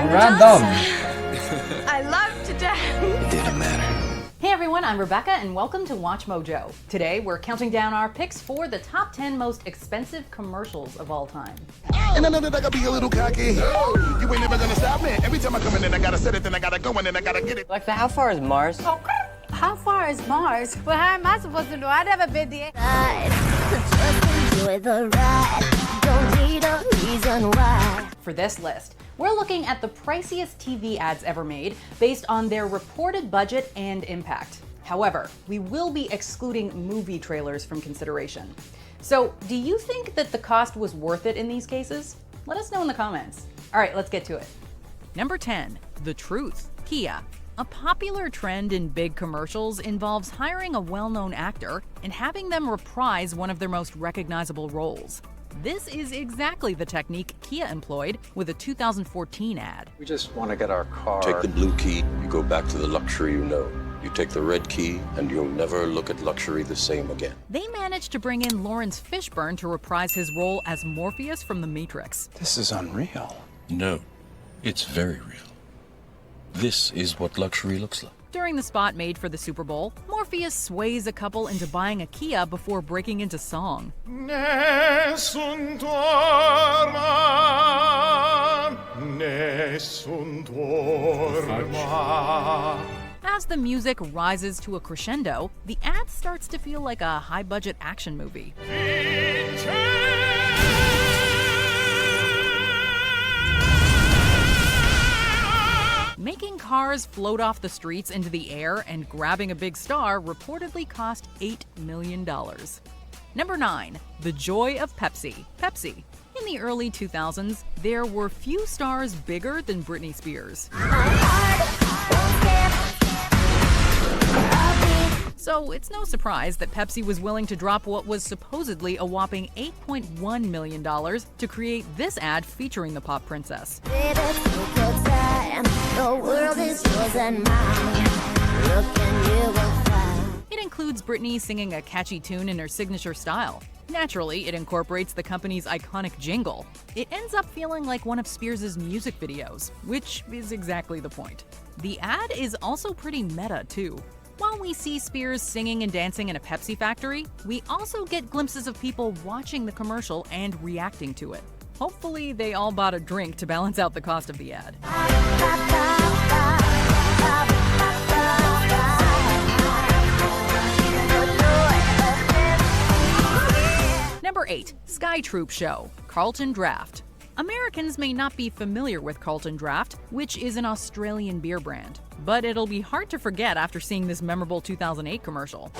Random. I love to dance. It didn't matter. Hey everyone, I'm Rebecca and welcome to Watch Mojo. Today we're counting down our picks for the top 10 most expensive commercials of all time. And I know that I gotta be a little cocky. You ain't never gonna stop me. Every time I come in, I gotta set it, then I gotta go in, and I gotta get it. Alexa, how far is Mars? How far is Mars? Well, how am I supposed to know? I've never been there. Just enjoy the ride. Don't need a reason why. For this list, we're looking at the priciest TV ads ever made based on their reported budget and impact. However, we will be excluding movie trailers from consideration. So, do you think that the cost was worth it in these cases? Let us know in the comments. All right, let's get to it. Number 10, The Truth, Kia. A popular trend in big commercials involves hiring a well-known actor and having them reprise one of their most recognizable roles. This is exactly the technique Kia employed with a 2014 ad. We just want to get our car. Take the blue key, you go back to the luxury you know. You take the red key, and you'll never look at luxury the same again. They managed to bring in Lawrence Fishburne to reprise his role as Morpheus from The Matrix. This is unreal. No, it's very real. This is what luxury looks like. During the spot made for the Super Bowl, Morpheus sways a couple into buying a Kia before breaking into song. Nessun dorma, nessun dorma. As the music rises to a crescendo, the ad starts to feel like a high-budget action movie. Making cars float off the streets into the air and grabbing a big star reportedly cost $8 million. Number 9, The Joy of Pepsi, Pepsi. In the early 2000s, there were few stars bigger than Britney Spears. So it's no surprise that Pepsi was willing to drop what was supposedly a whopping $8.1 million to create this ad featuring the pop princess. Baby, take your time. The world is yours and mine. Look and you will find. It includes Britney singing a catchy tune in her signature style. Naturally, it incorporates the company's iconic jingle. It ends up feeling like one of Spears' music videos, which is exactly the point. The ad is also pretty meta, too. While we see Spears singing and dancing in a Pepsi factory, we also get glimpses of people watching the commercial and reacting to it. Hopefully, they all bought a drink to balance out the cost of the ad. Number 8, Sky Troop Show, Carlton Draft. Americans may not be familiar with Carlton Draft, which is an Australian beer brand, but it'll be hard to forget after seeing this memorable 2008 commercial.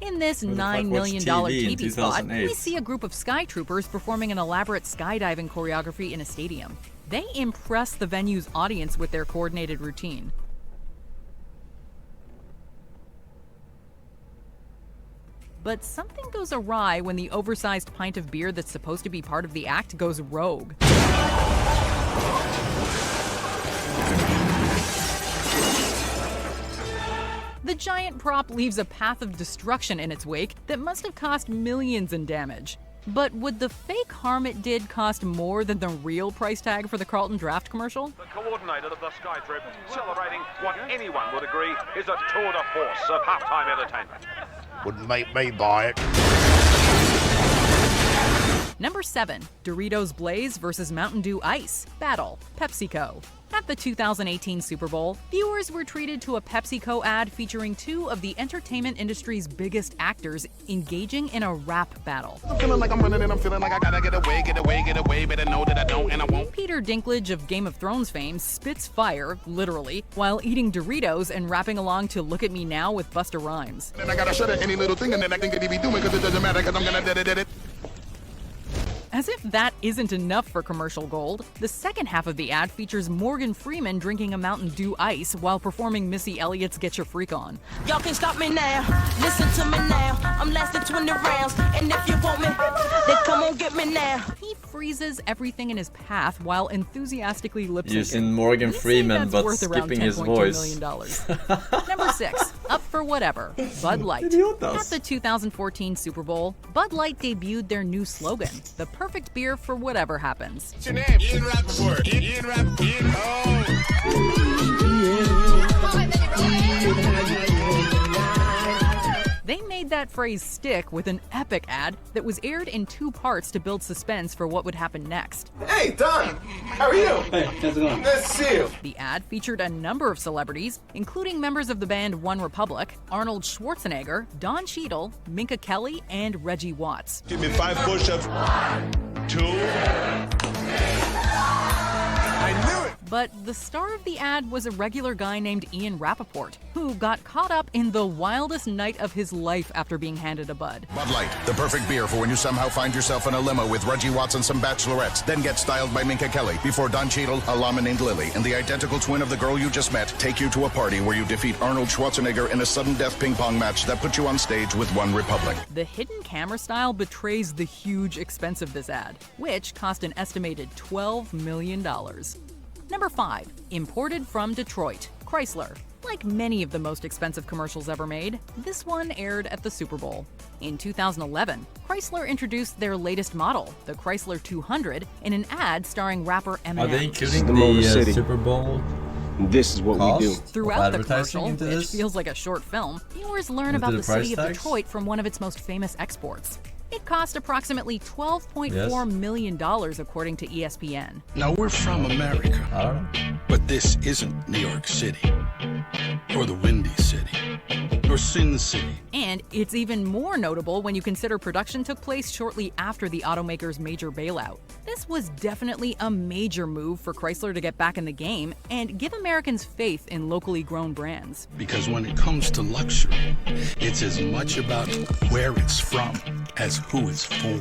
In this $9 million TV spot, we see a group of sky troopers performing an elaborate skydiving choreography in a stadium. They impress the venue's audience with their coordinated routine. But something goes awry when the oversized pint of beer that's supposed to be part of the act goes rogue. The giant prop leaves a path of destruction in its wake that must have cost millions in damage. But would the fake harm it did cost more than the real price tag for the Carlton Draft commercial? The coordinator of the Sky Troop celebrating what anyone would agree is a tour de force of halftime entertainment. Wouldn't make me buy it. Number 7, Doritos Blaze vs. Mountain Dew Ice, Battle, PepsiCo. At the 2018 Super Bowl, viewers were treated to a PepsiCo ad featuring two of the entertainment industry's biggest actors engaging in a rap battle. I'm feeling like I'm running and I'm feeling like I gotta get away, better know that I don't and I won't. Peter Dinklage of Game of Thrones fame spits fire, literally, while eating Doritos and rapping along to Look at Me Now with Busta Rhymes. Then I gotta shut it any little thing and then I think that he be doing because it doesn't matter because I'm gonna did it. As if that isn't enough for commercial gold, the second half of the ad features Morgan Freeman drinking a Mountain Dew Ice while performing Missy Elliott's Get Your Freak On. Y'all can stop me now, listen to me now, I'm lasting 20 rounds, and if you want me, then come on get me now. He freezes everything in his path while enthusiastically lip-syncing. Using Morgan We'd say Freeman, that's but worth around skipping his $10.2 voice. million. Number 6, up for whatever, Bud Light. At the 2014 Super Bowl, Bud Light debuted their new slogan, the perfect beer for whatever happens. What's your name? Ian Rappaport. Ian Rappaport. They made that phrase stick with an epic ad that was aired in 2 parts to build suspense for what would happen next. Hey, Don. How are you? Hey, how's it going? Nice to see you. The ad featured a number of celebrities, including members of the band One Republic, Arnold Schwarzenegger, Don Cheadle, Minka Kelly, and Reggie Watts. Give me 5 push-ups. 2. I knew it. But the star of the ad was a regular guy named Ian Rappaport, who got caught up in the wildest night of his life after being handed a Bud. Bud Light, the perfect beer for when you somehow find yourself in a limo with Reggie Watts and some bachelorettes, then get styled by Minka Kelly before Don Cheadle, a llama named Lily, and the identical twin of the girl you just met take you to a party where you defeat Arnold Schwarzenegger in a sudden death ping pong match that puts you on stage with One Republic. The hidden camera style betrays the huge expense of this ad, which cost an estimated $12 million. Number 5, imported from Detroit, Chrysler. Like many of the most expensive commercials ever made, this one aired at the Super Bowl. In 2011, Chrysler introduced their latest model, the Chrysler 200, in an ad starring rapper Eminem. Are they including the Super Bowl? This is what we do. Throughout the commercial, which feels like a short film, viewers learn about the city of Detroit from one of its most famous exports. It cost approximately $12.4 million, according to ESPN. Now, we're from America, I don't know. but this isn't New York City, or the Windy City, or Sin City. And it's even more notable when you consider production took place shortly after the automaker's major bailout. This was definitely a major move for Chrysler to get back in the game and give Americans faith in locally grown brands. Because when it comes to luxury, it's as much about where it's from as who it's for.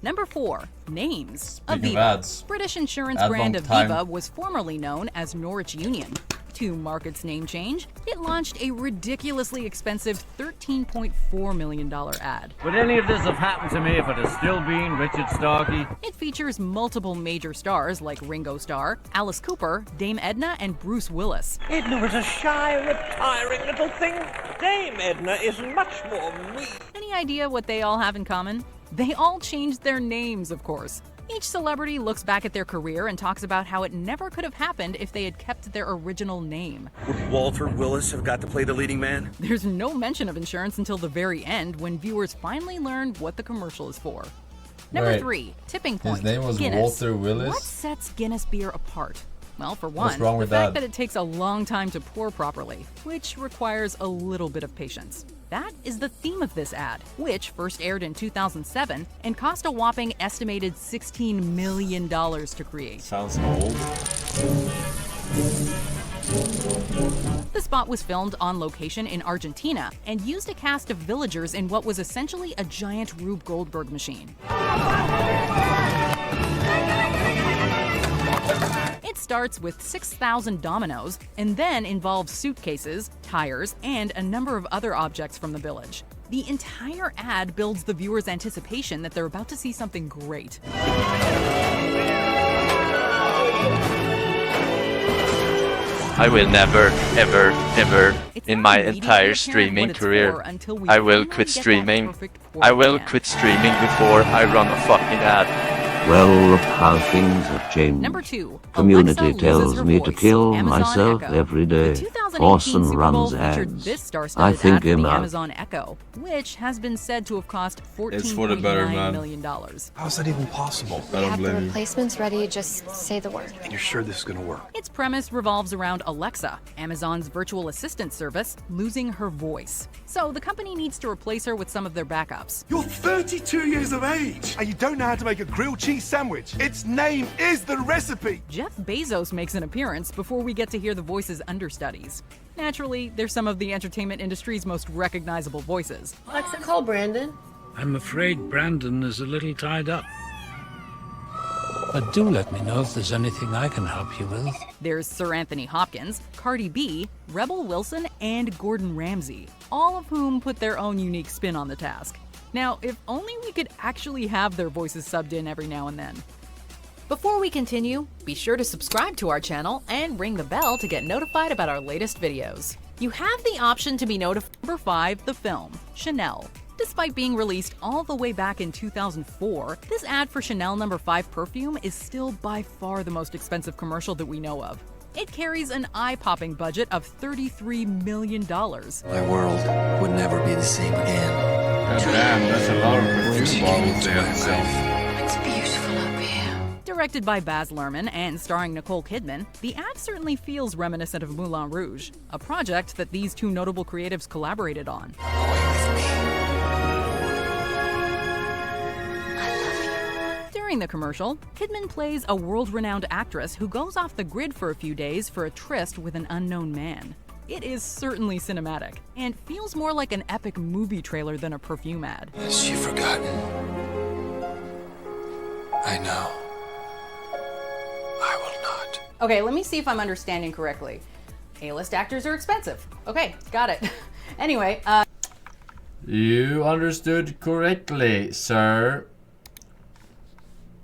Number 4, names. Speaking of Aviva. ads, British insurance ad brand long time. Aviva was formerly known as Norwich Union. To mark its name change, it launched a ridiculously expensive $13.4 million ad. Would any of this have happened to me if it had still been Richard Starkey? It features multiple major stars like Ringo Starr, Alice Cooper, Dame Edna, and Bruce Willis. Edna was a shy, retiring little thing. Dame Edna is much more me. Any idea what they all have in common? They all changed their names, of course. Each celebrity looks back at their career and talks about how it never could have happened if they had kept their original name. Would Walter Willis have got to play the leading man? There's no mention of insurance until the very end when viewers finally learn what the commercial is for. Number 3, tipping point. His name was Guinness. Walter Willis? What sets Guinness beer apart? Well, for one, What's wrong with the fact that? that it takes a long time to pour properly, which requires a little bit of patience. That is the theme of this ad, which first aired in 2007 and cost a whopping estimated $16 million to create. Sounds old. The spot was filmed on location in Argentina and used a cast of villagers in what was essentially a giant Rube Goldberg machine. It starts with 6,000 dominoes and then involves suitcases, tires, and a number of other objects from the village. The entire ad builds the viewer's anticipation that they're about to see something great. I will never, ever, ever in my entire streaming career, I will quit streaming. I will quit streaming before I run a fucking ad. Well, how things have changed. Number 2, Community Alexa tells loses her me to voice. kill Amazon myself Echo. every day. The 2018 Forsen Super Bowl runs featured ads. this I star-studded think ad for him the out. Amazon Echo, which has been said to have cost It's for the better, $14.9 man. million. How's that even possible? I don't Have the blame you. replacements ready, just say the word. And you're sure this is gonna work? Its premise revolves around Alexa, Amazon's virtual assistant service, losing her voice. So the company needs to replace her with some of their backups. You're 32 years of age, and you don't know how to make a grilled cheese sandwich. Its name is the recipe. Jeff Bezos makes an appearance before we get to hear the voice's understudies. Naturally, they're some of the entertainment industry's most recognizable voices. Alexa, call Brandon. I'm afraid Brandon is a little tied up. But do let me know if there's anything I can help you with. There's Sir Anthony Hopkins, Cardi B, Rebel Wilson, and Gordon Ramsay, all of whom put their own unique spin on the task. Now, if only we could actually have their voices subbed in every now and then. Before we continue, be sure to subscribe to our channel and ring the bell to get notified about our latest videos. You have the option to be notified. Number 5, the film, Chanel. Despite being released all the way back in 2004, this ad for Chanel No. 5 perfume is still by far the most expensive commercial that we know of. It carries an eye-popping budget of $33 million. My world would never be the same again. Damn, that's a lot of perfume bottles they have to sell. It's beautiful up here. Directed by Baz Luhrmann and starring Nicole Kidman, the ad certainly feels reminiscent of Moulin Rouge, a project that these two notable creatives collaborated on. During the commercial, Kidman plays a world-renowned actress who goes off the grid for a few days for a tryst with an unknown man. It is certainly cinematic, and feels more like an epic movie trailer than a perfume ad. Has she forgotten? I know. I will not. Okay, let me see if I'm understanding correctly. A-list actors are expensive. Okay, got it. Anyway, You understood correctly, sir.